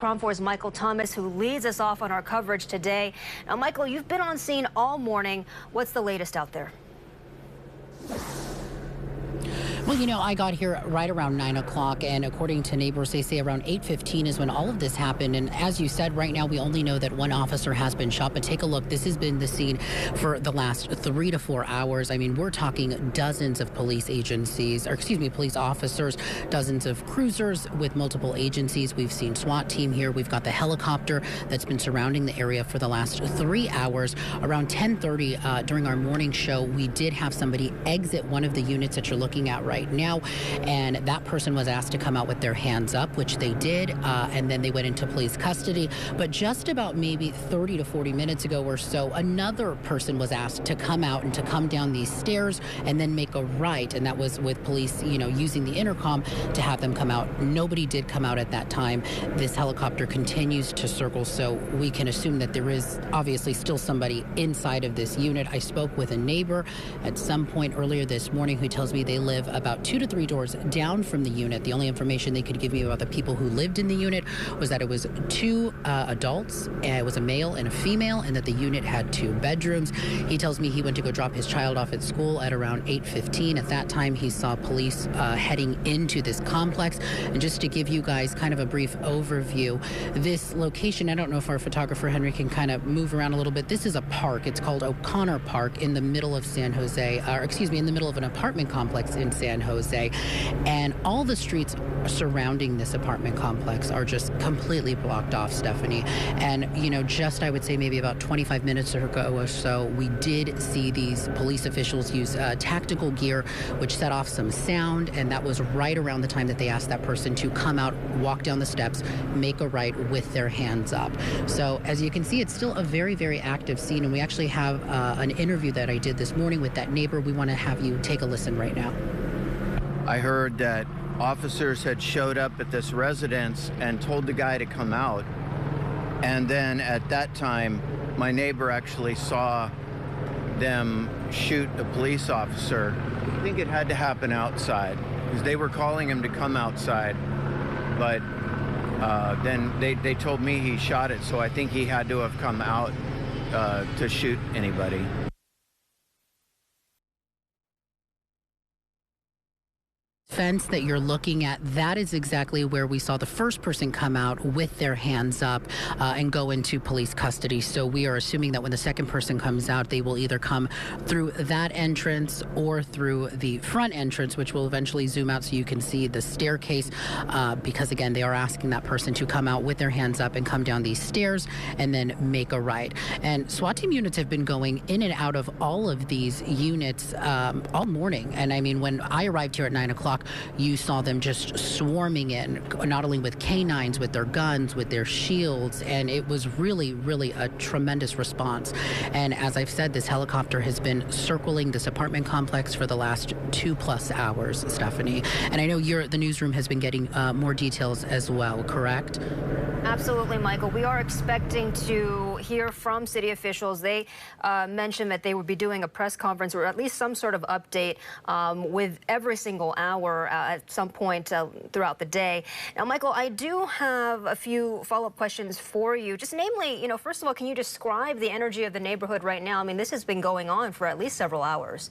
KRON 4's Michael Thomas, who leads us off on our coverage today. Now, Michael, you've been on scene all morning. What's the latest out there? Well, you know, I got here right around 9 o'clock, and according to neighbors, they say around 8:15 is when all of this happened. And as you said, right now we only know that one officer has been shot. But take a look. This has been the scene for the last 3 to 4 hours. I mean, we're talking dozens of police agencies, or excuse me, police officers, dozens of cruisers with multiple agencies. We've seen SWAT team here. We've got the helicopter that's been surrounding the area for the last 3 hours. Around 10:30 during our morning show, we did have somebody exit one of the units that you're looking at right now, and that person was asked to come out with their hands up, which they did, and then they went into police custody. But just about maybe 30 to 40 minutes ago or so, another person was asked to come out and to come down these stairs and then make a right, and that was with police, you know, using the intercom to have them come out. Nobody did come out at that time. This helicopter continues to circle, so we can assume that there is obviously still somebody inside of this unit. I spoke with a neighbor at some point earlier this morning who tells me they live about 2 to 3 doors down from the unit. The only information they could give me about the people who lived in the unit was that it was 2 adults, it was a male and a female, and that the unit had 2 bedrooms. He tells me he went to go drop his child off at school at around 8:15. At that time, he saw police heading into this complex. And just to give you guys kind of a brief overview, this location, I don't know if our photographer Henry can kind of move around a little bit. This is a park. It's called O'Connor Park in the middle of San Jose, or excuse me, in the middle of an apartment complex in San Jose. And all the streets surrounding this apartment complex are just completely blocked off, Stephanie. And, you know, just I would say maybe about 25 minutes ago or so, we did see these police officials use tactical gear, which set off some sound. And that was right around the time that they asked that person to come out, walk down the steps, make a right with their hands up. So as you can see, it's still a very, very active scene. And we actually have an interview that I did this morning with that neighbor. We want to have you take a listen right now. I heard that officers had showed up at this residence and told the guy to come out. And then at that time, my neighbor actually saw them shoot a police officer. I think it had to happen outside because they were calling him to come outside. But then they told me he shot it, so I think he had to have come out to shoot anybody. Fence that you're looking at, that is exactly where we saw the first person come out with their hands up and go into police custody. So we are assuming that when the second person comes out, they will either come through that entrance or through the front entrance, which will eventually zoom out so you can see the staircase, because again, they are asking that person to come out with their hands up and come down these stairs and then make a right. And SWAT team units have been going in and out of all of these units all morning. And I mean, when I arrived here at 9 o'clock, you saw them just swarming in, not only with canines, with their guns, with their shields, and it was really, really a tremendous response. And as I've said, this helicopter has been circling this apartment complex for the last 2+ hours, Stephanie. And I know the newsroom has been getting more details as well, correct? Absolutely, Michael. We are expecting to hear from city officials. They mentioned that they would be doing a press conference or at least some sort of update with every single hour at some point throughout the day. Now, Michael, I do have a few follow-up questions for you. Just namely, you know, first of all, can you describe the energy of the neighborhood right now? I mean, this has been going on for at least several hours.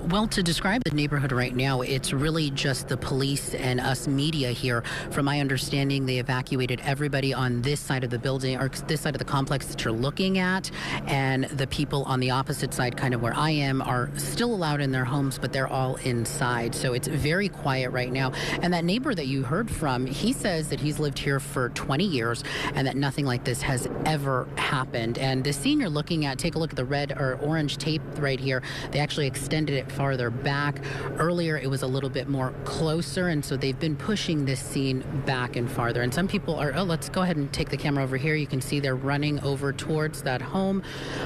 Well, to describe the neighborhood right now, it's really just the police and us media here. From my understanding, they evacuated everybody on this side of the building, or this side of the complex that you're looking at, and the people on the opposite side, kind of where I am, are still allowed in their homes, but they're all inside. So it's very quiet right now. And that neighbor that you heard from, he says that he's lived here for 20 years and that nothing like this has ever happened. And the scene you're looking at, take a look at the red or orange tape right here. They actually extended it farther back. Earlier, it was a little bit more closer, and so they've been pushing this scene back and farther. And some people are, let's go ahead and take the camera over here. You can see they're running over towards that home.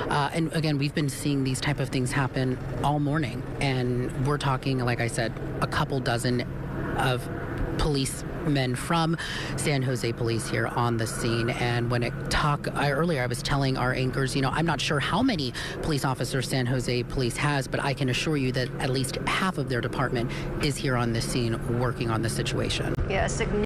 And again, we've been seeing these type of things happen all morning. And we're talking, like I said, a couple dozen of policemen from San Jose Police here on the scene. And when earlier I was telling our anchors, I'm not sure how many police officers San Jose Police has, but I can assure you that at least half of their department is here on the scene working on the situation. Yeah,